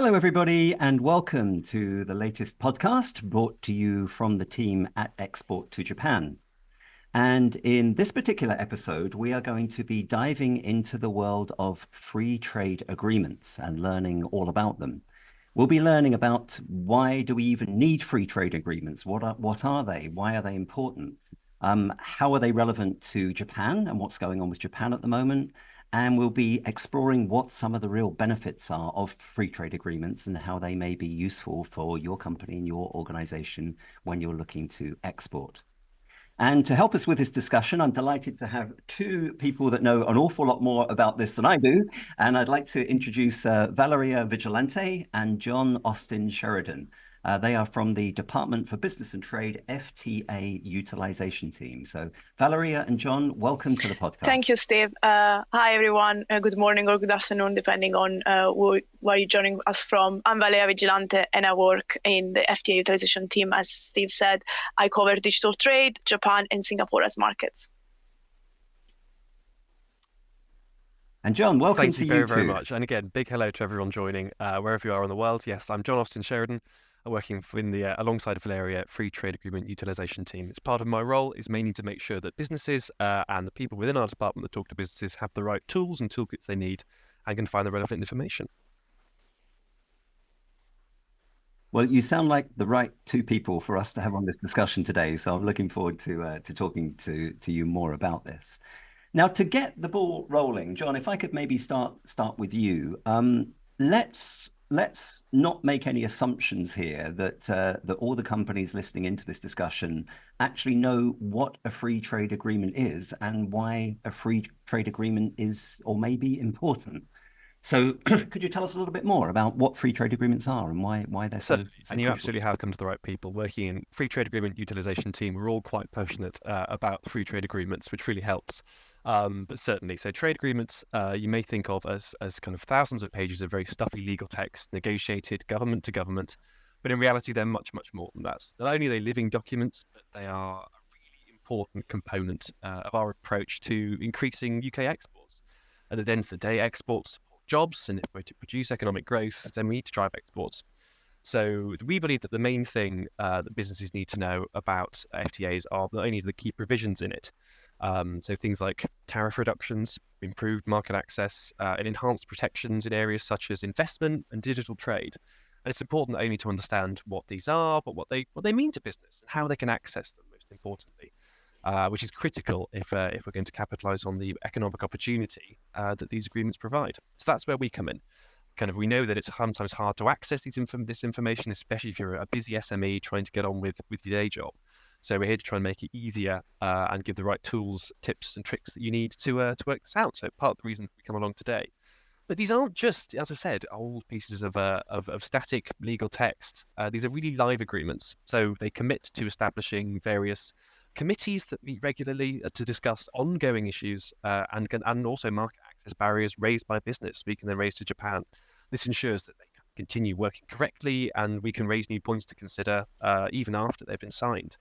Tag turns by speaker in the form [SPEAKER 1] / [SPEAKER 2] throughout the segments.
[SPEAKER 1] Hello, everybody, and welcome to the latest podcast brought to you from the team at Export to Japan. And in this particular episode, we are going to be diving into the world of free trade agreements and learning all about them. We'll be learning about why do we even need free trade agreements? What are they? Why are they important? How are they relevant to Japan and what's going on with Japan at the moment? And we'll be exploring what some of the real benefits are of free trade agreements and how they may be useful for your company and your organization when you're looking to export. And to help us with this discussion, I'm delighted to have two people that know an awful lot more about this than I do. And I'd like to introduce Valeria Vigilante and John Austin-Sheridan. They are from the Department for Business and Trade FTA Utilisation team. So Valeria and John, welcome to the podcast.
[SPEAKER 2] Thank you, Steve. Hi, everyone. Good morning or good afternoon, depending on where you're joining us from. I'm Valeria Vigilante, and I work in the FTA Utilisation team. As Steve said, I cover digital trade, Japan, and Singapore as markets.
[SPEAKER 1] And John, welcome to you
[SPEAKER 3] Thank you very much. And again, big hello to everyone joining wherever you are in the world. Yes, I'm John Austin-Sheridan, working in the alongside Valeria Free Trade Agreement Utilisation team. It's part of my role is mainly to make sure that businesses and the people within our department that talk to businesses have the right tools and toolkits they need and can find the relevant information.
[SPEAKER 1] Well, you sound like the right two people for us to have on this discussion today. So I'm looking forward to talking to you more about this. Now, to get the ball rolling, John, if I could maybe start with you. Let's not make any assumptions here that all the companies listening into this discussion actually know what a free trade agreement is and why a free trade agreement is or may be important. So could you tell us a little bit more about what free trade agreements are and why they're so
[SPEAKER 3] And you
[SPEAKER 1] crucial?
[SPEAKER 3] absolutely have come to the right people. Working in Free Trade Agreement Utilisation team, we're all quite passionate about free trade agreements, which really helps. But certainly, so trade agreements you may think of as kind of thousands of pages of very stuffy legal text, negotiated government to government, but in reality, they're much, much more than that. Not only are they living documents, but they are a really important component of our approach to increasing UK exports. And at the end of the day, exports support jobs, and if we're to produce economic growth, then we need to drive exports. So we believe that the main thing that businesses need to know about FTAs are not only the key provisions in it, so things like tariff reductions, improved market access, and enhanced protections in areas such as investment and digital trade. And it's important not only to understand what these are, but what they mean to business and how they can access them, most importantly, which is critical if we're going to capitalise on the economic opportunity that these agreements provide. So that's where we come in. We know that it's sometimes hard to access this information, especially if you're a busy SME trying to get on with your day job. So we're here to try and make it easier and give the right tools, tips and tricks that you need to work this out. So part of the reason we come along today. But these aren't just, as I said, old pieces of static legal text. These are really live agreements. So they commit to establishing various committees that meet regularly to discuss ongoing issues and also market access barriers raised by business we can then raise to Japan. This ensures that they can continue working correctly and we can raise new points to consider even after they've been signed.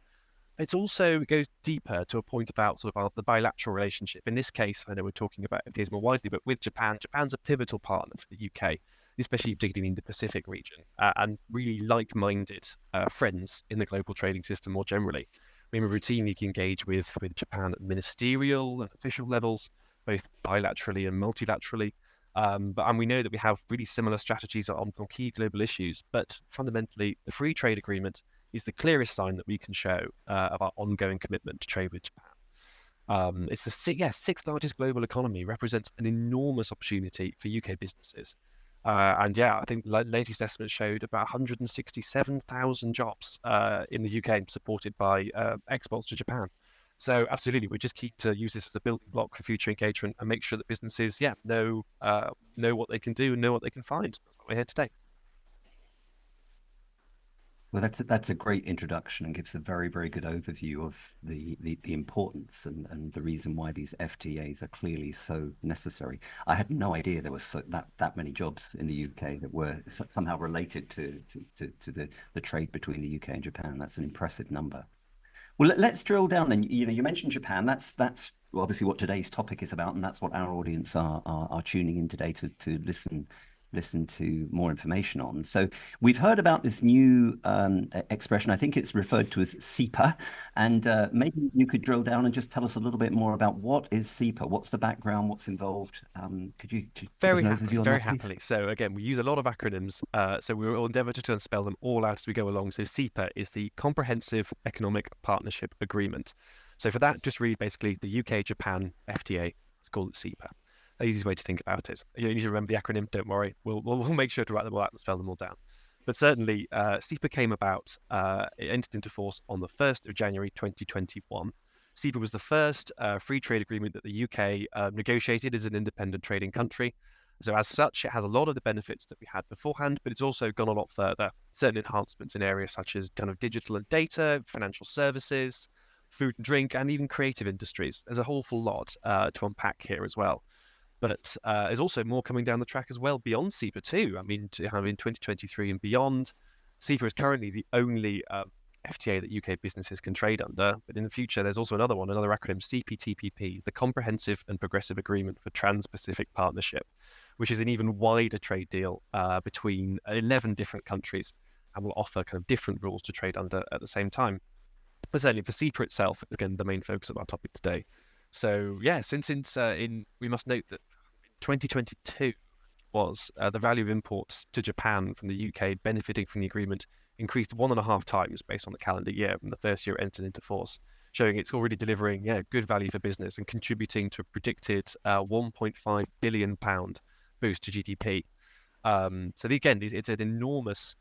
[SPEAKER 3] It also goes deeper to a point about the bilateral relationship. In this case, I know we're talking about FTAs more widely, but with Japan, Japan's a pivotal partner for the UK, especially particularly in the Pacific region, and really like-minded friends in the global trading system more generally. We routinely engage with Japan at ministerial and official levels, both bilaterally and multilaterally. And we know that we have really similar strategies on key global issues, but fundamentally, the free trade agreement is the clearest sign that we can show of our ongoing commitment to trade with Japan. It's the sixth largest global economy, represents an enormous opportunity for UK businesses. I think the latest estimates showed about 167,000 jobs in the UK supported by exports to Japan. So absolutely, we're just keen to use this as a building block for future engagement and make sure that businesses, know what they can do and know what they can find. We're here today.
[SPEAKER 1] Well, that's a great introduction and gives a very, very good overview of the importance and the reason why these FTAs are clearly so necessary. I had no idea there was that many jobs in the UK that were somehow related to the trade between the UK and Japan. That's an impressive number. Well, let's drill down then. You mentioned Japan. That's obviously what today's topic is about, and that's what our audience are tuning in today to listen listen to more information on. So we've heard about this new expression. I think it's referred to as CEPA, and maybe you could drill down and just tell us a little bit more about what is CEPA, what's the background, what's involved. Could you give us an overview on
[SPEAKER 3] very
[SPEAKER 1] that, please?
[SPEAKER 3] happily. So again, we use a lot of acronyms, so we will endeavour to try and spell them all out as we go along. So CEPA is the Comprehensive Economic Partnership Agreement. So for that, just read basically the UK-Japan FTA. Let's call it CEPA. The easiest way to think about it. You don't need to remember the acronym, don't worry. We'll make sure to write them all out and spell them all down. But certainly, CEPA came about, it entered into force on the 1st of January 2021. CEPA was the first free trade agreement that the UK negotiated as an independent trading country. So as such, it has a lot of the benefits that we had beforehand, but it's also gone a lot further. Certain enhancements in areas such as kind of digital and data, financial services, food and drink, and even creative industries. There's a whole full lot to unpack here as well. But there's also more coming down the track as well beyond CEPA too. I mean, in 2023 and beyond, CEPA is currently the only FTA that UK businesses can trade under. But in the future, there's also another acronym, CPTPP, the Comprehensive and Progressive Agreement for Trans-Pacific Partnership, which is an even wider trade deal between 11 different countries and will offer kind of different rules to trade under at the same time. But certainly for CEPA itself, again, the main focus of our topic today. So yeah, since we must note that 2022 was the value of imports to Japan from the UK benefiting from the agreement increased 1.5 times based on the calendar year from the first year it entered into force, showing it's already delivering good value for business and contributing to a predicted £1.5 billion boost to GDP. So again, it's an enormous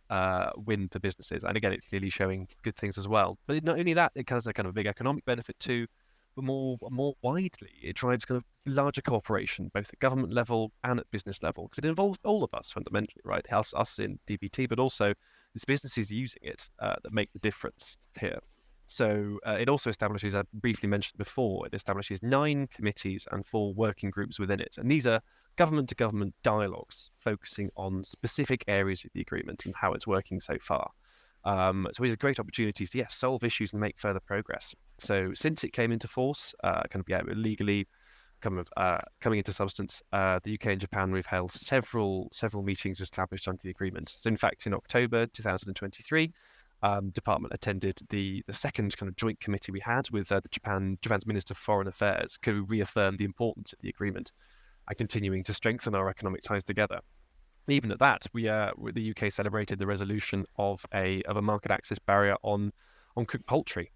[SPEAKER 3] win for businesses, and again, it's clearly showing good things as well. But not only that, it has a kind of a big economic benefit too. But more widely, it drives kind of larger cooperation, both at government level and at business level, because it involves all of us fundamentally, right? Us in DBT, but also these businesses using it that make the difference here. So it also establishes, I briefly mentioned before, it establishes 9 committees and 4 working groups within it. And these are government-to-government dialogues focusing on specific areas of the agreement and how it's working so far. So these are great opportunities to solve issues and make further progress. So since it came into force, legally coming into substance, the UK and Japan, we've held several meetings established under the agreement. So in fact, in October 2023, Department attended the second kind of joint committee we had with Japan's Minister of Foreign Affairs, who reaffirmed the importance of the agreement and continuing to strengthen our economic ties together. Even at that, the UK celebrated the resolution of a market access barrier on cooked poultry,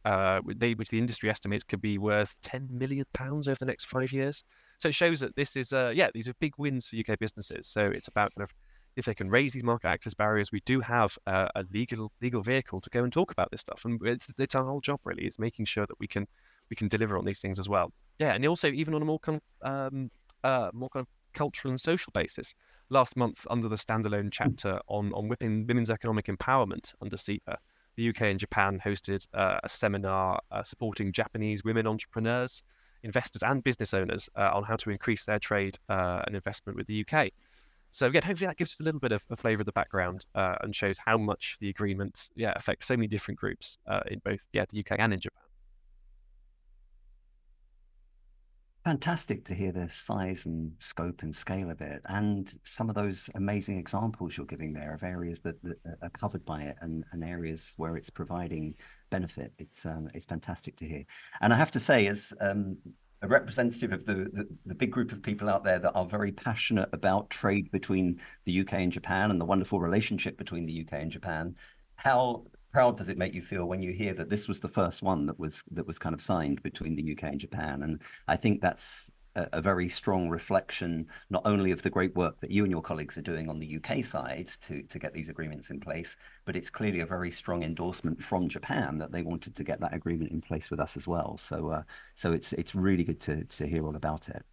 [SPEAKER 3] which the industry estimates could be worth £10 million over the next 5 years. So it shows that this is these are big wins for UK businesses. So it's about kind of, if they can raise these market access barriers, we do have a legal vehicle to go and talk about this stuff, and it's our whole job really, is making sure that we can deliver on these things as well. Yeah, and also even on a more kind of cultural and social basis. Last month, under the standalone chapter on women's economic empowerment under CEPA, the UK and Japan hosted a seminar supporting Japanese women entrepreneurs, investors and business owners on how to increase their trade and investment with the UK. So again, hopefully that gives us a little bit of a flavour of the background and shows how much the agreement affects so many different groups in both the UK and in Japan.
[SPEAKER 1] Fantastic to hear the size and scope and scale of it, and some of those amazing examples you're giving there of areas that are covered by it and areas where it's providing benefit. It's fantastic to hear. And I have to say, as a representative of the big group of people out there that are very passionate about trade between the UK and Japan and the wonderful relationship between the UK and Japan, how proud does it make you feel when you hear that this was the first one that was kind of signed between the UK and Japan? And I think that's a very strong reflection, not only of the great work that you and your colleagues are doing on the UK side to get these agreements in place, but it's clearly a very strong endorsement from Japan that they wanted to get that agreement in place with us as well. So it's really good to hear all about it.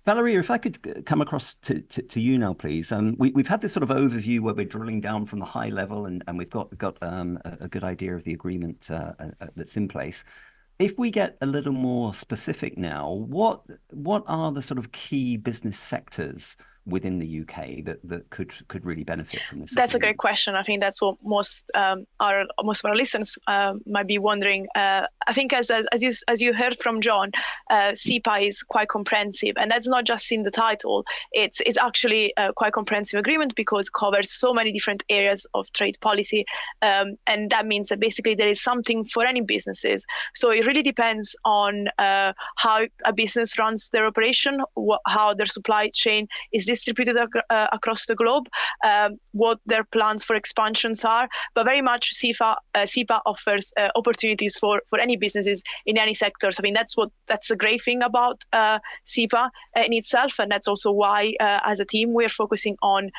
[SPEAKER 1] Valeria, if I could come across to you now, please. We've had this sort of overview where we're drilling down from the high level, and we've got a good idea of the agreement that's in place. If we get a little more specific now, what are the sort of key business sectors within the UK that could really benefit from this?
[SPEAKER 2] That's a great question. I think that's what most of our listeners might be wondering. I think as you heard from John, CEPA is quite comprehensive, and that's not just in the title. It's actually a quite comprehensive agreement because it covers so many different areas of trade policy, and that means that basically there is something for any businesses. So it really depends on how a business runs their operation, how their supply chain is distributed across the globe, what their plans for expansions are. But very much CEPA offers opportunities for any businesses in any sectors. I mean, that's the great thing about CEPA in itself, and that's also why as a team we're focusing on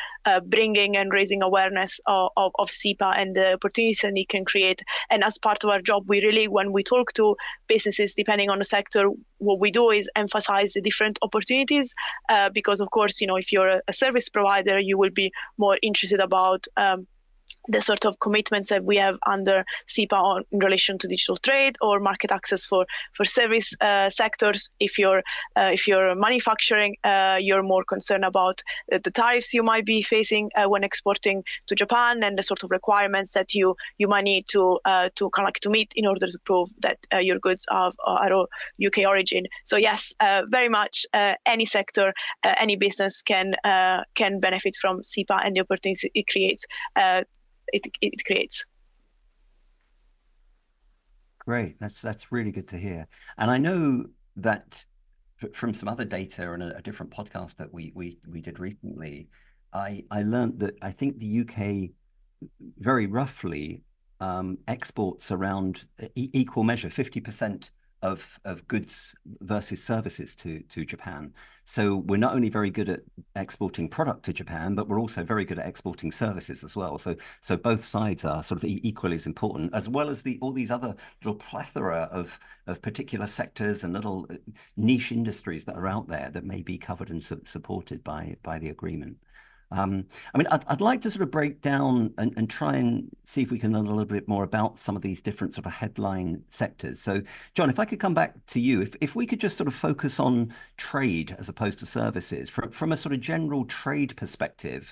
[SPEAKER 2] bringing and raising awareness of CEPA and the opportunities that it can create. And as part of our job, we really, when we talk to businesses, depending on the sector, what we do is emphasize the different opportunities, because of course, if you're a service provider, you will be more interested about the sort of commitments that we have under CEPA in relation to digital trade or market access for service sectors. If you're manufacturing, you're more concerned about the tariffs you might be facing when exporting to Japan and the sort of requirements that you might need to meet in order to prove that your goods are UK origin. So yes, very much any sector, any business can benefit from CEPA and the opportunities it creates. It creates.
[SPEAKER 1] Great, that's really good to hear. And I know that from some other data and a different podcast that we did recently, I learned that I think the UK very roughly exports around equal measure 50% of goods versus services to Japan. So we're not only very good at exporting product to Japan, but we're also very good at exporting services as well. So both sides are sort of equally as important, as well as all these other little plethora of particular sectors and little niche industries that are out there that may be covered and supported by the agreement. I mean, I'd like to sort of break down and try and see if we can learn a little bit more about some of these different sort of headline sectors. So, John, if I could come back to you, if we could just sort of focus on trade as opposed to services from a sort of general trade perspective,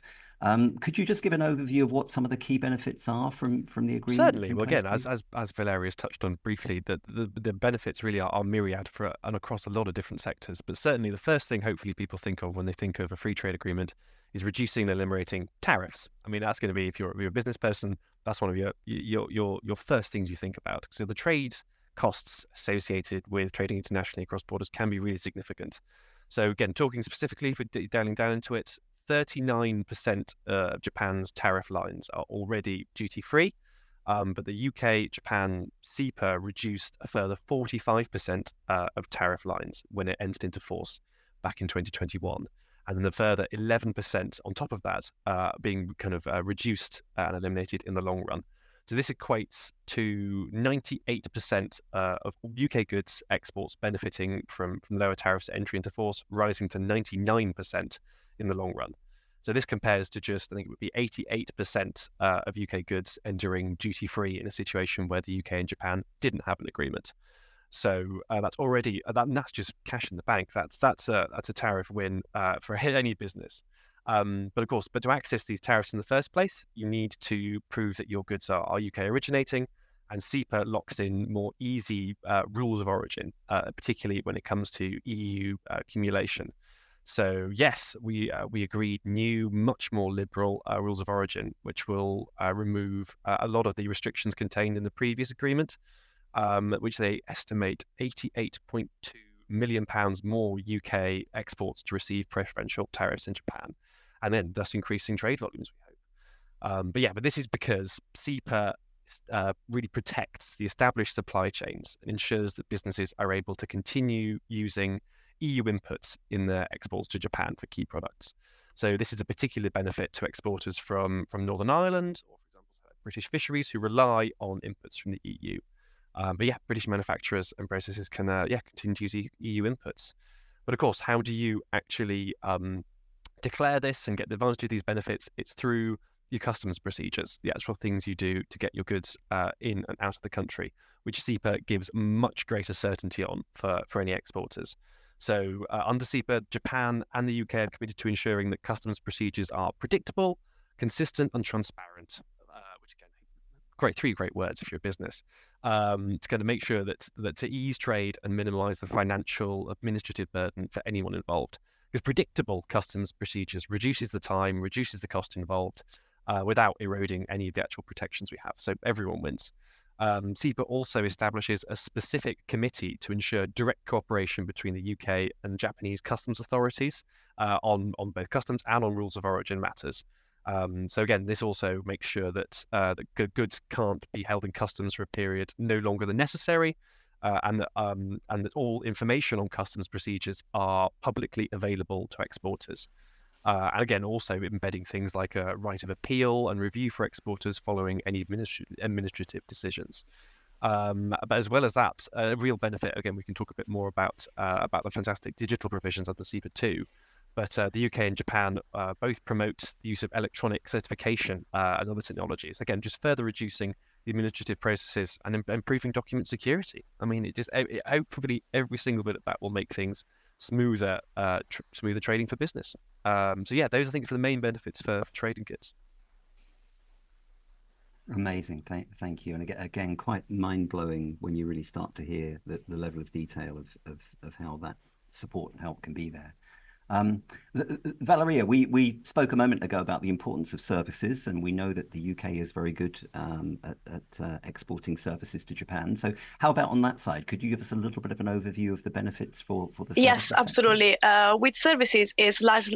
[SPEAKER 1] could you just give an overview of what some of the key benefits are from the agreement?
[SPEAKER 3] Certainly. Well, again, as Valeria's touched on briefly, the benefits really are myriad and across a lot of different sectors. But certainly the first thing hopefully people think of when they think of a free trade agreement is reducing and eliminating tariffs. I mean, that's going to be, if you're a business person, that's one of your first things you think about. So the trade costs associated with trading internationally across borders can be really significant. So again, talking specifically, for dialing down into it, 39% of Japan's tariff lines are already duty-free, but the UK-Japan CEPA reduced a further 45% of tariff lines when it entered into force back in 2021. And then the further 11% on top of that being kind of reduced and eliminated in the long run. So this equates to 98% of UK goods exports benefiting from lower tariffs at entry into force, rising to 99% in the long run. So this compares to just, I think it would be 88% of UK goods entering duty-free in a situation where the UK and Japan didn't have an agreement. So that's already, that's just cash in the bank. That's a tariff win for any business. But of course, to access these tariffs in the first place, you need to prove that your goods are UK originating, and CEPA locks in more easy rules of origin, particularly when it comes to EU accumulation. So yes, we agreed new, much more liberal rules of origin, which will remove a lot of the restrictions contained in the previous agreement, which they estimate £88.2 million more UK exports to receive preferential tariffs in Japan, and then thus increasing trade volumes, we hope. But this is because CEPA really protects the established supply chains and ensures that businesses are able to continue using EU inputs in their exports to Japan for key products. So this is a particular benefit to exporters from Northern Ireland, or for example, British fisheries who rely on inputs from the EU. British manufacturers and processors can continue to use EU inputs. But of course, how do you actually declare this and get the advantage of these benefits? It's through your customs procedures, the actual things you do to get your goods in and out of the country, which CEPA gives much greater certainty on for any exporters. So under CEPA, Japan and the UK are committed to ensuring that customs procedures are predictable, consistent and transparent, which again, three great words if you're a business. It's going to make sure that to ease trade and minimise the financial administrative burden for anyone involved. Because predictable customs procedures reduces the time, reduces the cost involved, without eroding any of the actual protections we have. So everyone wins. CEPA also establishes a specific committee to ensure direct cooperation between the UK and Japanese customs authorities on both customs and on rules of origin matters. So again, this also makes sure that goods can't be held in customs for a period no longer than necessary, and that all information on customs procedures are publicly available to exporters. And again, also embedding things like a right of appeal and review for exporters following any administrative decisions. But as well as that, a real benefit, again, we can talk a bit more about the fantastic digital provisions under CEPA 2. But the UK and Japan both promote the use of electronic certification and other technologies, again, just further reducing the administrative processes and improving document security. I mean, hopefully every single bit of that will make things smoother trading for business. So yeah, those I think are the main benefits for trading goods.
[SPEAKER 1] Amazing, thank you. And again, quite mind-blowing when you really start to hear the level of detail of how that support and help can be there. Valeria, we spoke a moment ago about the importance of services, and we know that the UK is very good at exporting services to Japan. So how about on that side? Could you give us a little bit of an overview of the benefits for the services
[SPEAKER 2] Yes, absolutely. With services is less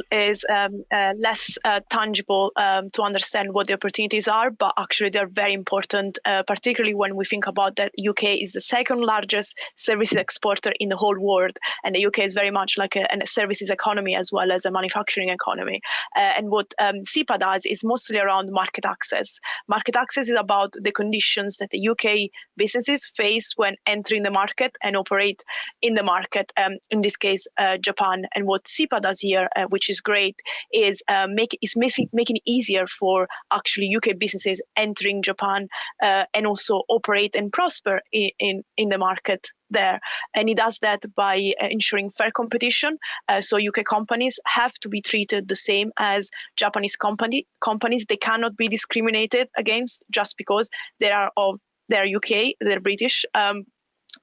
[SPEAKER 2] tangible to understand what the opportunities are, but actually they're very important, particularly when we think about that UK is the second largest services exporter in the whole world, and the UK is very much like a services economy as well as a manufacturing economy. And what CEPA does is mostly around market access. Market access is about the conditions that the UK businesses face when entering the market and operate in the market, in this case, Japan. And what CEPA does here, which is great, is making it easier for actually UK businesses entering Japan and also operate and prosper in the market there. And it does that by ensuring fair competition. So UK companies have to be treated the same as Japanese companies. They cannot be discriminated against just because they're UK, they're British.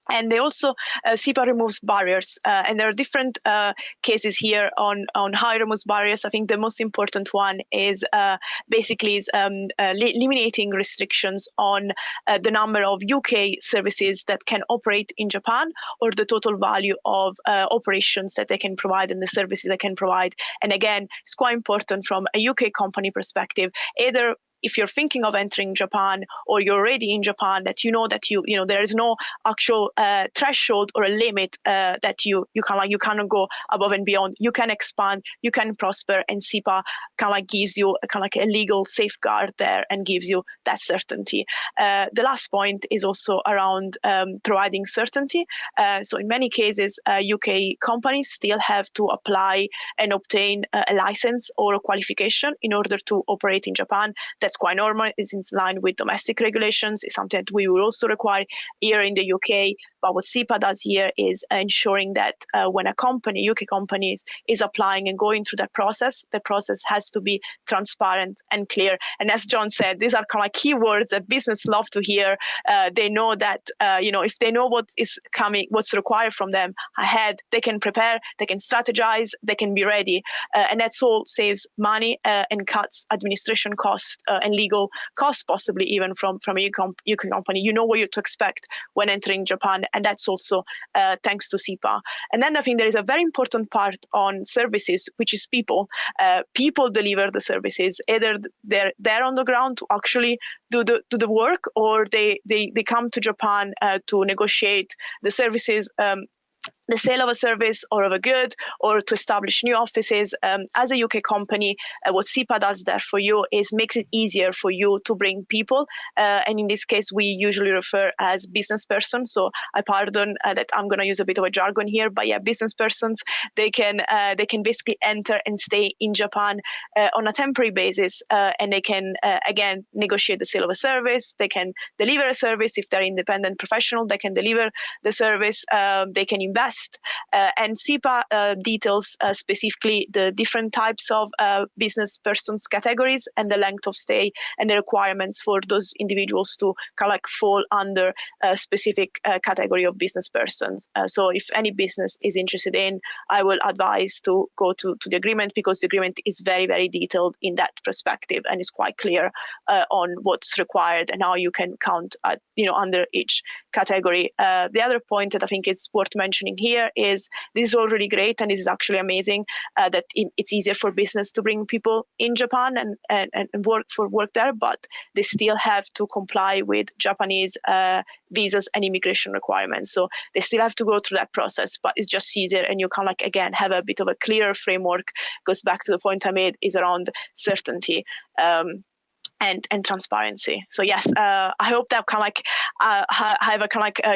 [SPEAKER 2] And they also, CEPA removes barriers. And there are different cases here on how it removes barriers. I think the most important one is eliminating restrictions on the number of UK services that can operate in Japan, or the total value of operations that they can provide and the services they can provide. And again, it's quite important from a UK company perspective, either if you're thinking of entering Japan or you're already in Japan, that you know there is no actual threshold or a limit that you cannot go above and beyond. You can expand, you can prosper, and CEPA gives you a legal safeguard there and gives you that certainty. The last point is also around providing certainty. So in many cases, UK companies still have to apply and obtain a license or a qualification in order to operate in Japan. That's quite normal. It's in line with domestic regulations. It's something that we will also require here in the UK. But what CEPA does here is ensuring that when a company, UK company, is applying and going through that process, the process has to be transparent and clear. And as John said, these are key words that business love to hear. They know that if they know what is coming, what's required from them ahead, they can prepare, they can strategize, they can be ready, and that's all saves money and cuts administration costs and legal costs, possibly even from a UK company. You know what you to expect when entering Japan, and that's also thanks to CEPA. And then I think there is a very important part on services, which is people. People deliver the services. Either they're there on the ground to actually do the work, or they come to Japan to negotiate the services, the sale of a service or of a good, or to establish new offices. As a UK company, what CEPA does there for you is makes it easier for you to bring people. And in this case, we usually refer as business persons. So I pardon that I'm going to use a bit of a jargon here, but yeah, business persons, they can basically enter and stay in Japan on a temporary basis, and they can, again, negotiate the sale of a service. They can deliver a service. If they're independent professional, they can deliver the service. They can invest list. And CEPA details specifically the different types of business persons categories and the length of stay and the requirements for those individuals to kind of like fall under a specific category of business persons. So if any business is interested in, I will advise to go to the agreement, because the agreement is very, very detailed in that perspective and is quite clear on what's required and how you can count under each category. The other point that I think is worth mentioning here is this is all really great, and this is actually amazing that it's easier for business to bring people in Japan and work there, but they still have to comply with Japanese visas and immigration requirements. So they still have to go through that process, but it's just easier, and you can again have a bit of a clearer framework. Goes back to the point I made, is around certainty. And transparency. So yes, I hope that have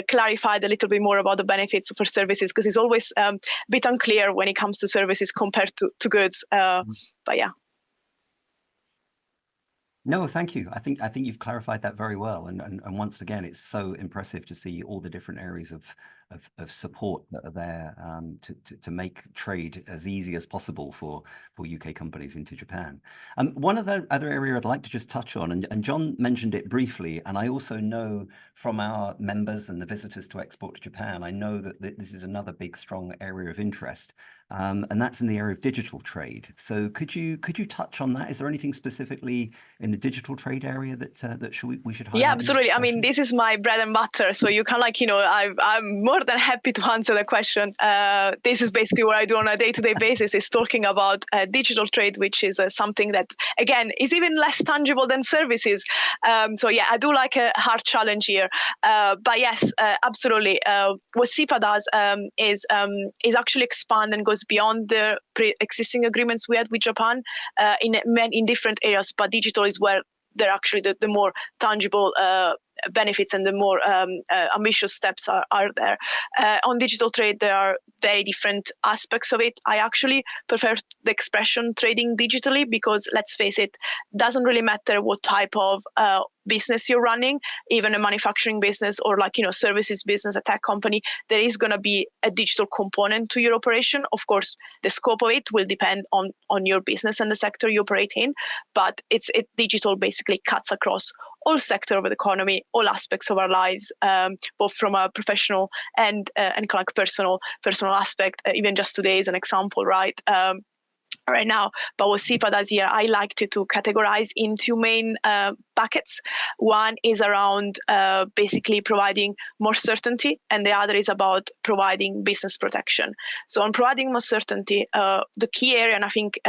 [SPEAKER 2] clarified a little bit more about the benefits for services, because it's always a bit unclear when it comes to services compared to goods. But yeah.
[SPEAKER 1] No, thank you. I think you've clarified that very well, and once again, it's so impressive to see all the different areas of support that are there to make trade as easy as possible for UK companies into Japan. One other area I'd like to just touch on, and John mentioned it briefly, and I also know from our members and the visitors to Export to Japan, I know that this is another big, strong area of interest. And that's in the area of digital trade. So could you touch on that? Is there anything specifically in the digital trade area that we should highlight?
[SPEAKER 2] Yeah, absolutely. I mean, this is my bread and butter. So you can I'm more than happy to answer the question. This is basically what I do on a day-to-day basis, is talking about digital trade, which is something that, again, is even less tangible than services. So yeah, I do like a hard challenge here. But yes, absolutely. What CEPA does is actually expand and goes beyond the pre-existing agreements we had with Japan in different areas, but digital is where they're actually the more tangible benefits and the more ambitious steps are there. On digital trade, there are very different aspects of it. I actually prefer the expression trading digitally, because let's face it, doesn't really matter what type of business you're running, even a manufacturing business or services business, a tech company, there is going to be a digital component to your operation. Of course, the scope of it will depend on your business and the sector you operate in, but digital basically cuts across all sectors of the economy, all aspects of our lives, both from a professional and personal aspect. Even just today is an example, right? Right now. But what CEPA does here, I liked it to categorize into main buckets. One is around basically providing more certainty, and the other is about providing business protection. So on providing more certainty, the key area, and I think,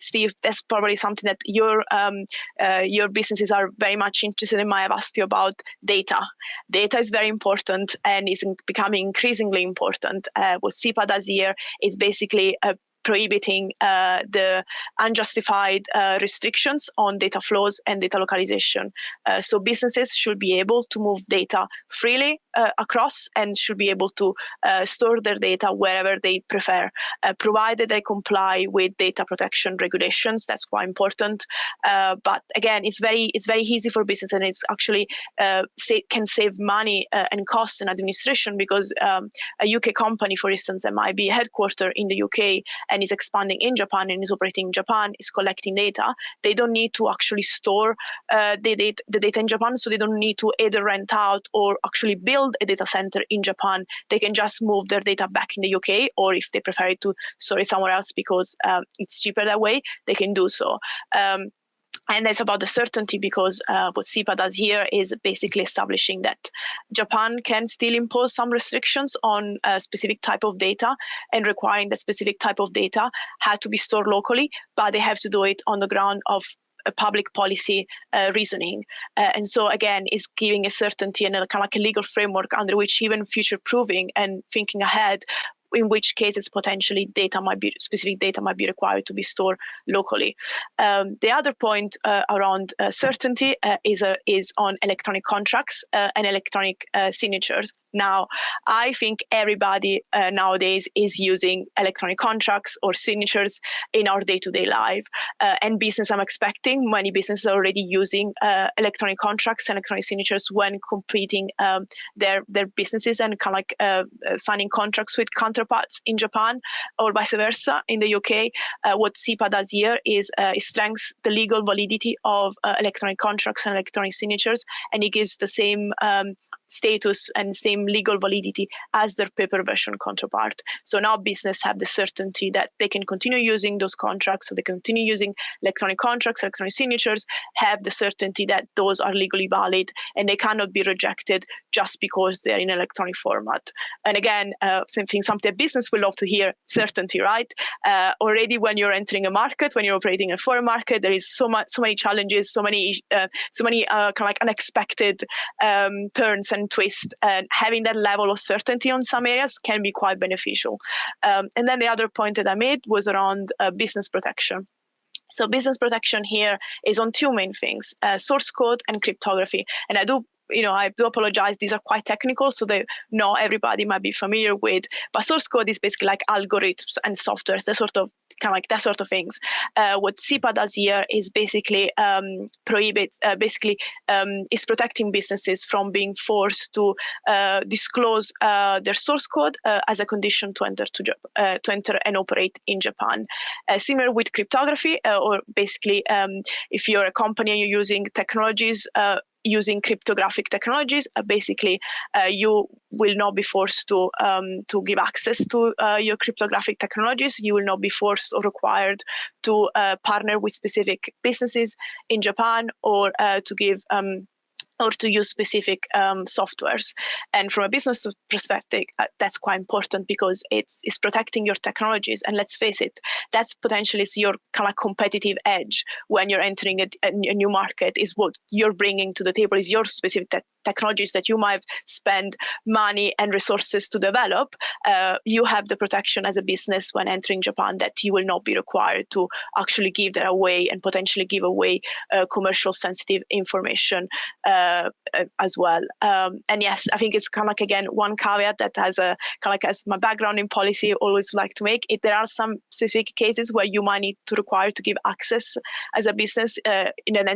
[SPEAKER 2] Steve, that's probably something that your businesses are very much interested in. I have asked you about data. Data is very important and is becoming increasingly important. What CEPA does here is basically prohibiting the unjustified restrictions on data flows and data localization. So businesses should be able to move data freely across and should be able to store their data wherever they prefer, provided they comply with data protection regulations. That's quite important. But again, it's very easy for business, and it's actually can save money and costs in administration, because a UK company, for instance, that might be headquartered in the UK and is expanding in Japan and is operating in Japan, is collecting data. They don't need to actually store the data in Japan, so they don't need to either rent out or actually build a data center in Japan. They can just move their data back in the UK, or if they prefer to store it somewhere else because it's cheaper that way, they can do so. And that's about the certainty, because what CEPA does here is basically establishing that Japan can still impose some restrictions on a specific type of data, and requiring that specific type of data had to be stored locally, but they have to do it on the ground of a public policy reasoning. And so again, it's giving a certainty and a kind of like a legal framework under which even future proving and thinking ahead, in which cases potentially specific data might be required to be stored locally. The other point around certainty is on electronic contracts and electronic signatures. Now, I think everybody nowadays is using electronic contracts or signatures in our day-to-day life. And business, I'm expecting many businesses are already using electronic contracts, electronic signatures when completing their businesses and kind of like signing contracts with counterparts in Japan or vice versa in the UK. What CEPA does here is it strengthens the legal validity of electronic contracts and electronic signatures, and it gives the same status and same legal validity as their paper version counterpart. So now business have the certainty that they can continue using those contracts, so they continue using electronic contracts, electronic signatures, have the certainty that those are legally valid and they cannot be rejected just because they're in electronic format. And again, something business will love to hear, certainty, right? Already when you're entering a market, when you're operating in a foreign market, there is so many challenges, so many kind of like unexpected turns and twists, and having that level of certainty on some areas can be quite beneficial. And then the other point that I made was around business protection. So business protection here is on two main things, source code and cryptography. And I do apologize, these are quite technical, so that not everybody might be familiar with, but source code is basically like algorithms and softwares, that sort of things. What CEPA does here is basically is protecting businesses from being forced to disclose their source code as a condition to enter and operate in Japan. Similar with cryptography, or basically if you're a company and you're using technologies, using cryptographic technologies, you will not be forced to give access to your cryptographic technologies. You will not be forced or required to partner with specific businesses in Japan or to give or to use specific softwares. And from a business perspective, that's quite important because it's protecting your technologies. And let's face it, that's potentially your kind of competitive edge when you're entering a new market, is what you're bringing to the table, is your specific technologies that you might spend money and resources to develop. You have the protection as a business when entering Japan that you will not be required to actually give that away and potentially give away commercial sensitive information as well. And yes, I think it's kind of like, again, one caveat that has a kind of like, as my background in policy always like to make it, there are some specific cases where you might need to require to give access as a business in an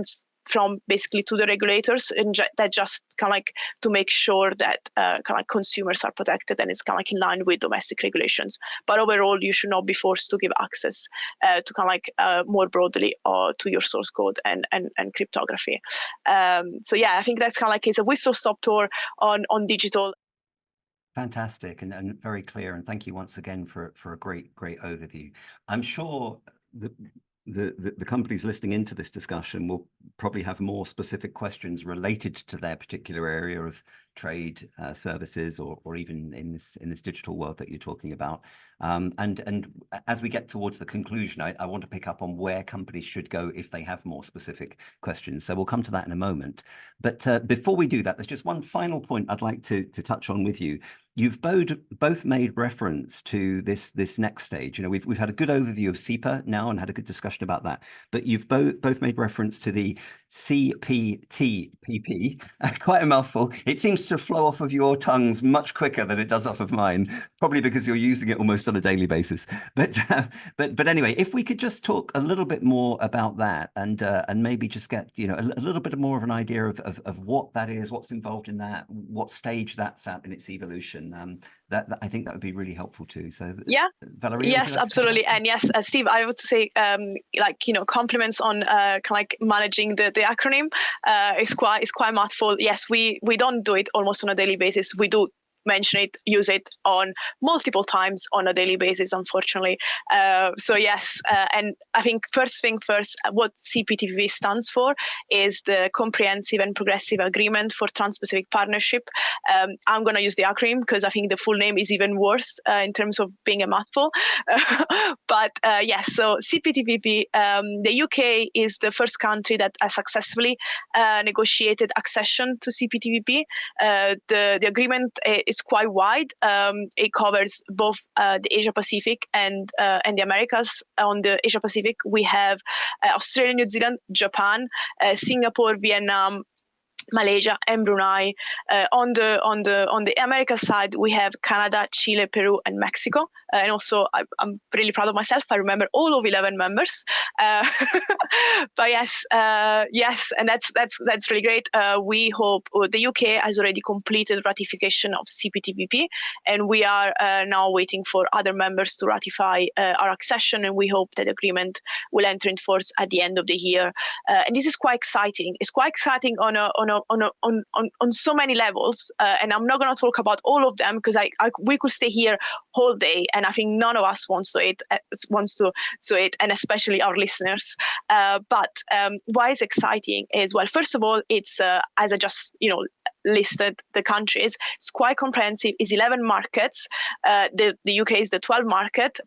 [SPEAKER 2] from basically to the regulators, and that just kind of like to make sure that kind of like consumers are protected and it's kind of like in line with domestic regulations. But overall, you should not be forced to give access to kind of like more broadly to your source code and cryptography. So yeah, I think that's kind of like it's a whistle-stop tour on digital.
[SPEAKER 1] Fantastic and very clear. And thank you once again for a great overview. I'm sure the companies listening into this discussion will probably have more specific questions related to their particular area of trade services or even in this digital world that you're talking about. And as we get towards the conclusion, I want to pick up on where companies should go if they have more specific questions. So we'll come to that in a moment. But before we do that, there's just one final point I'd like to touch on with you. You've both made reference to this next stage. You know, we've had a good overview of CEPA now and had a good discussion about that. But you've both made reference to the CPTPP. Quite a mouthful. It seems to flow off of your tongues much quicker than it does off of mine, probably because you're using it almost on a daily basis. But anyway, if we could just talk a little bit more about that and maybe just get a little bit more of an idea of what that is, what's involved in that, what stage that's at in its evolution. That I think that would be really helpful too. So yeah, Valeria.
[SPEAKER 2] Yes, absolutely. And yes, Steve, I would say compliments on kind of like managing the acronym. It's quite mouthful. Yes, we don't do it almost on a daily basis. We do mention it, use it on multiple times on a daily basis, unfortunately. So yes, and I think first thing first, what CPTPP stands for is the Comprehensive and Progressive Agreement for Trans-Pacific Partnership. I'm going to use the acronym because I think the full name is even worse in terms of being a mouthful. But yes, so CPTPP, the UK is the first country that has successfully negotiated accession to CPTPP. The agreement is quite wide. It covers both the Asia Pacific and the Americas. On the Asia Pacific, we have Australia, New Zealand, Japan, Singapore, Vietnam, Malaysia and Brunei. On the America side, we have Canada, Chile, Peru, and Mexico. And also, I'm really proud of myself. I remember all of 11 members. But yes, and that's really great. We hope the UK has already completed ratification of CPTPP, and we are now waiting for other members to ratify our accession. And we hope that the agreement will enter into force at the end of the year. And this is quite exciting. It's quite exciting on so many levels, and I'm not going to talk about all of them because we could stay here whole day, and I think none of us wants to it, and especially our listeners. But why it's exciting is, well, first of all, it's as I just listed the countries. It's quite comprehensive. It's 11 markets. The UK is the 12th market,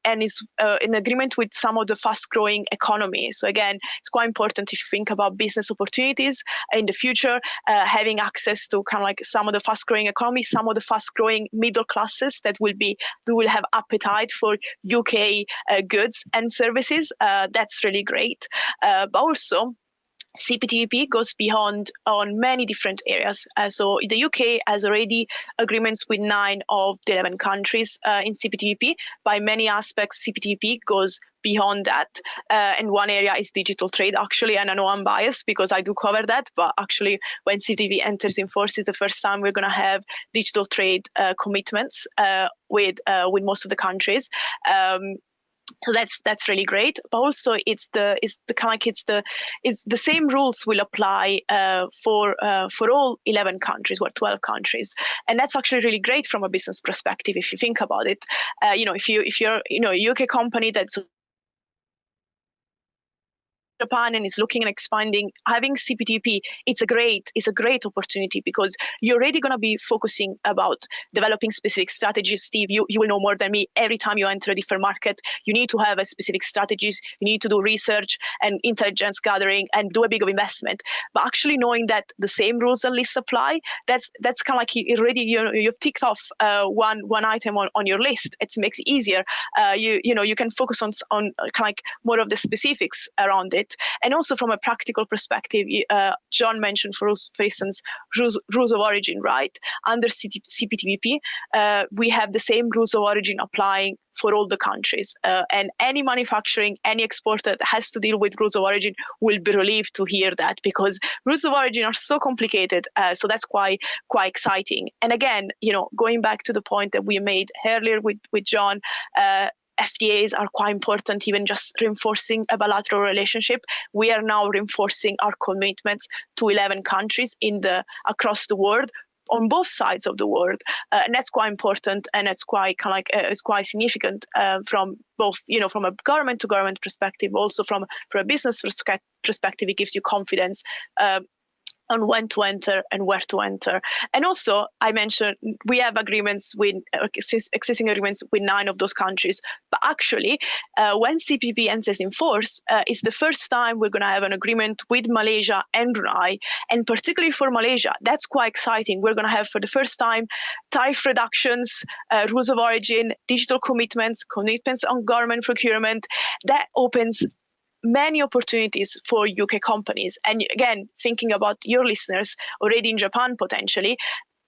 [SPEAKER 2] and is in agreement with some of the fast-growing economies. So again, it's quite important if you think about business opportunities in the future, having access to kind of like some of the fast-growing economies, some of the fast-growing middle classes that will have appetite for UK goods and services. That's really great. But also, CPTPP goes beyond on many different areas. So the UK has already agreements with 9 of the 11 countries in CPTPP. By many aspects, CPTPP goes beyond that. And one area is digital trade, actually. And I know I'm biased because I do cover that. But actually, when CPTPP enters in force, it's the first time we're going to have digital trade commitments with most of the countries. So that's really great, but also it's the same rules will apply for all 11 countries or 12 countries, and that's actually really great from a business perspective if you think about it. If you're a UK company that's Japan and is looking at expanding, having CPTPP, it's a great opportunity because you're already going to be focusing about developing specific strategies. Steve, you will know more than me. Every time you enter a different market, you need to have a specific strategies. You need to do research and intelligence gathering and do a big of investment. But actually knowing that the same rules at least apply, that's kind of like you've ticked off one item on your list. It makes it easier. You can focus on kind of like more of the specifics around it. And also from a practical perspective, John mentioned, for instance, rules of origin, right? Under CPTPP, we have the same rules of origin applying for all the countries. And any manufacturing, any exporter that has to deal with rules of origin will be relieved to hear that, because rules of origin are so complicated. So that's quite exciting. And again, going back to the point that we made earlier with John, FTAs are quite important, even just reinforcing a bilateral relationship. We are now reinforcing our commitments to 11 countries across the world, on both sides of the world, and that's quite important, and it's quite it's quite significant from both, from a government to government perspective, also from a business perspective. It gives you confidence on when to enter and where to enter. And also, I mentioned we have existing agreements with 9 of those countries. But actually, when CPTPP enters in force, it's the first time we're going to have an agreement with Malaysia and Brunei. And particularly for Malaysia, that's quite exciting. We're going to have for the first time tariff reductions, rules of origin, digital commitments on government procurement. That opens many opportunities for UK companies. And again, thinking about your listeners already in Japan potentially,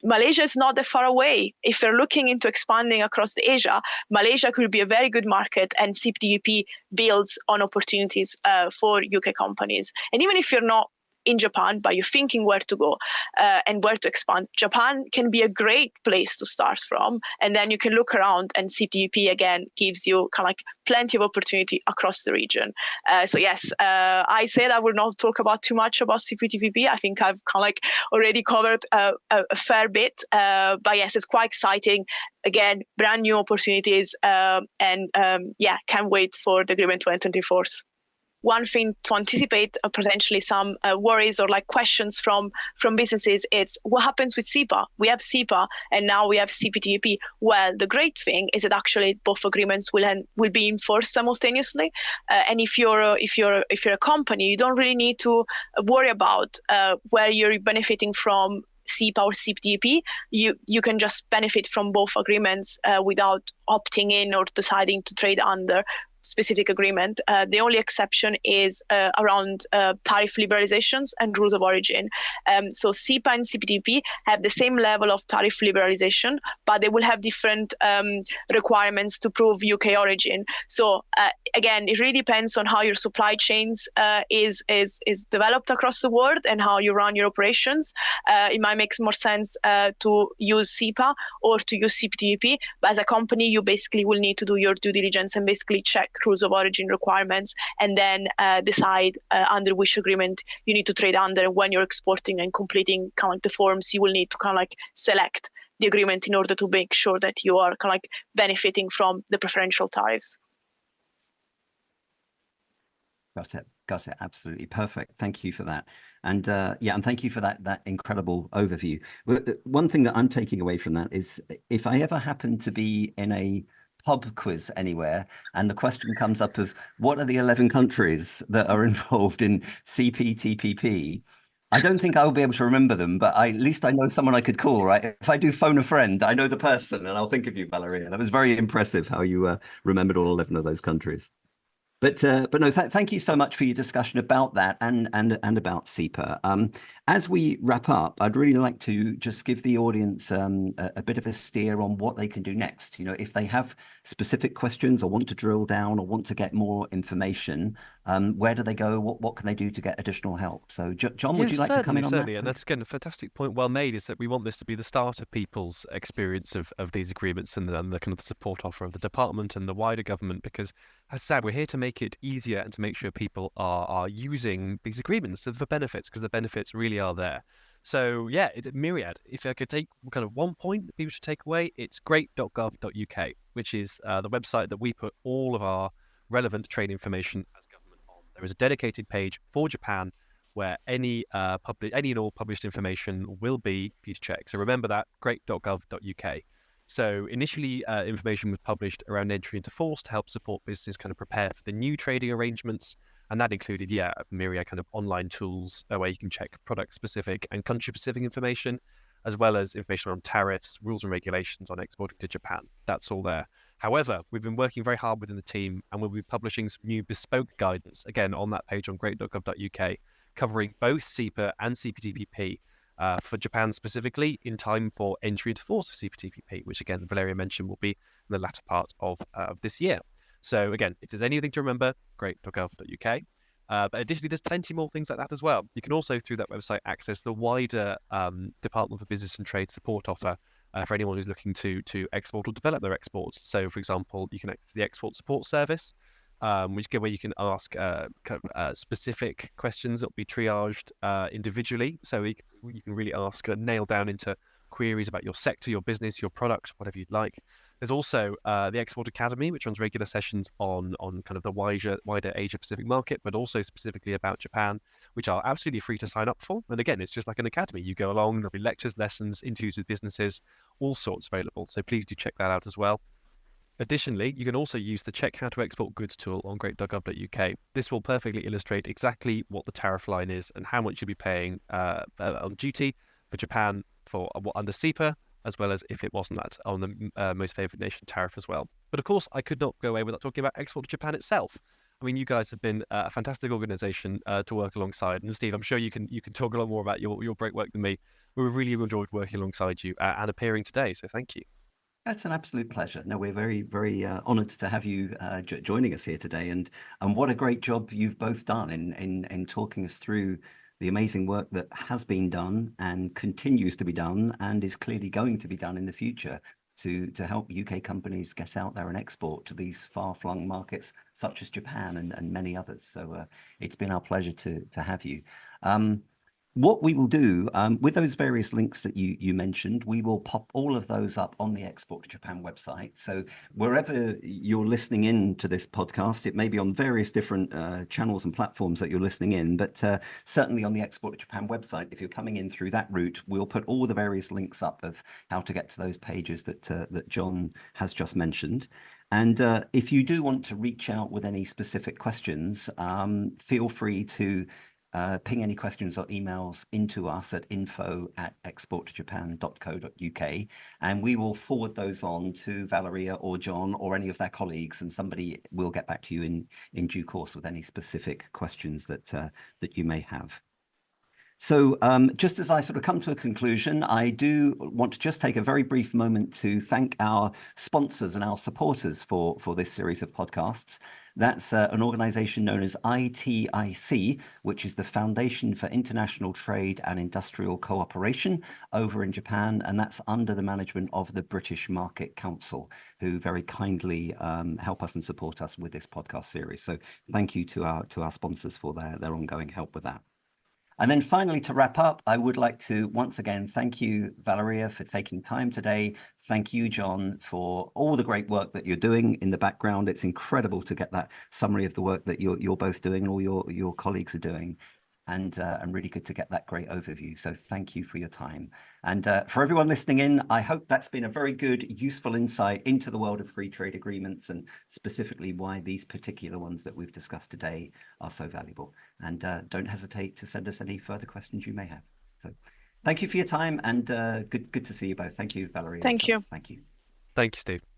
[SPEAKER 2] Malaysia is not that far away. If you're looking into expanding across Asia, Malaysia could be a very good market, and CPTPP builds on opportunities for UK companies. And even if you're not in Japan, but you're thinking where to go and where to expand, Japan can be a great place to start from. And then you can look around, and CPTPP again gives you kind of like plenty of opportunity across the region. So yes, I said I will not talk about too much about CPTPP. I think I've kind of like already covered a fair bit. But yes, it's quite exciting. Again, brand new opportunities, and can't wait for the agreement to enter into force. One thing to anticipate potentially some worries or like questions from businesses, it's what happens with CEPA? We have CEPA and now we have CPTPP. Well, the great thing is that actually both agreements will be enforced simultaneously. And if you're a company, you don't really need to worry about where you're benefiting from CEPA or CPTPP. You can just benefit from both agreements without opting in or deciding to trade under specific agreement. The only exception is around tariff liberalizations and rules of origin. So CEPA and CPTPP have the same level of tariff liberalization, but they will have different requirements to prove UK origin. So again, it really depends on how your supply chains is developed across the world and how you run your operations. It might make more sense to use CEPA or to use CPTPP, but as a company, you basically will need to do your due diligence and basically check rules of origin requirements, and then decide under which agreement you need to trade under. When you're exporting and completing kind of like the forms, you will need to kind of like select the agreement in order to make sure that you are kind of like benefiting from the preferential tariffs.
[SPEAKER 1] Got it. Absolutely perfect. Thank you for that. And and thank you for that incredible overview. One thing that I'm taking away from that is, if I ever happen to be in a pub quiz anywhere and the question comes up of what are the 11 countries that are involved in CPTPP, I don't think I'll be able to remember them, but at least I know someone I could call, right? If I do phone a friend, I know the person, and I'll think of you, Valeria. That was very impressive how you remembered all 11 of those countries. But no, thank you so much for your discussion about that and about CEPA. As we wrap up, I'd really like to just give the audience a bit of a steer on what they can do next. You know, if they have specific questions or want to drill down or want to get more information, where do they go? What can they do to get additional help? So, John, would you like to come in on that?
[SPEAKER 3] And that's, again, a fantastic point well made, is that we want this to be the start of people's experience of these agreements and the kind of the support offer of the department and the wider government, because, as I said, we're here to make it easier and to make sure people are using these agreements for benefits, because the benefits really are there. So yeah, myriad. If I could take kind of one point that people should take away, it's great.gov.uk, which is the website that we put all of our relevant trade information as government on. There is a dedicated page for Japan where any and all published information will be for you to check. So remember that, great.gov.uk. So initially, information was published around entry into force to help support businesses kind of prepare for the new trading arrangements. And that included, myriad kind of online tools where you can check product-specific and country-specific information, as well as information on tariffs, rules and regulations on exporting to Japan. That's all there. However, we've been working very hard within the team, and we'll be publishing some new bespoke guidance, again, on that page on great.gov.uk, covering both CEPA and CPTPP, for Japan specifically, in time for entry into force of CPTPP, which again, Valeria mentioned will be in the latter part of this year. So again, if there's anything to remember, great.gov.uk. But additionally, there's plenty more things like that as well. You can also, through that website, access the wider Department for Business and Trade support offer for anyone who's looking to export or develop their exports. So, for example, you can access the Export Support Service, where you can ask specific questions that will be triaged individually. So you can really ask, nail down into queries about your sector, your business, your product, whatever you'd like. There's also the Export Academy, which runs regular sessions on kind of the wider Asia-Pacific market, but also specifically about Japan, which are absolutely free to sign up for. And again, it's just like an academy. You go along, there'll be lectures, lessons, interviews with businesses, all sorts available. So please do check that out as well. Additionally, you can also use the Check How to Export Goods tool on great.gov.uk. This will perfectly illustrate exactly what the tariff line is and how much you'll be paying on duty for Japan for under CEPA, as well as if it wasn't that, on the most favoured nation tariff as well. But of course, I could not go away without talking about Export to Japan itself. I mean, you guys have been a fantastic organisation to work alongside. And Steve, I'm sure you can talk a lot more about your great work than me. We've really enjoyed working alongside you and appearing today, so thank you.
[SPEAKER 1] That's an absolute pleasure. No, we're very, very honoured to have you joining us here today, and what a great job you've both done in talking us through the amazing work that has been done and continues to be done and is clearly going to be done in the future to help UK companies get out there and export to these far-flung markets such as Japan and many others. So it's been our pleasure to have you. What we will do with those various links that you mentioned, we will pop all of those up on the Export to Japan website. So wherever you're listening in to this podcast, it may be on various different channels and platforms that you're listening in, but certainly on the Export to Japan website, if you're coming in through that route, we'll put all the various links up of how to get to those pages that John has just mentioned. And if you do want to reach out with any specific questions, feel free to ping any questions or emails into us at info@exporttojapan.co.uk, and we will forward those on to Valeria or John or any of their colleagues, and somebody will get back to you in due course with any specific questions that you may have. So just as I sort of come to a conclusion, I do want to just take a very brief moment to thank our sponsors and our supporters for this series of podcasts. That's an organization known as ITIC, which is the Foundation for International Trade and Industrial Cooperation over in Japan, and that's under the management of the British Market Council, who very kindly help us and support us with this podcast series. So thank you to our sponsors for their ongoing help with that. And then finally, to wrap up, I would like to once again thank you, Valeria, for taking time today. Thank you, John, for all the great work that you're doing in the background. It's incredible to get that summary of the work that you're both doing and all your colleagues are doing. And really good to get that great overview. So thank you for your time. And for everyone listening in, I hope that's been a very good, useful insight into the world of free trade agreements and specifically why these particular ones that we've discussed today are so valuable. And don't hesitate to send us any further questions you may have. So thank you for your time, and good to see you both. Thank you, Valeria.
[SPEAKER 2] Thank you.
[SPEAKER 1] Thank you.
[SPEAKER 3] Thank you, Steve.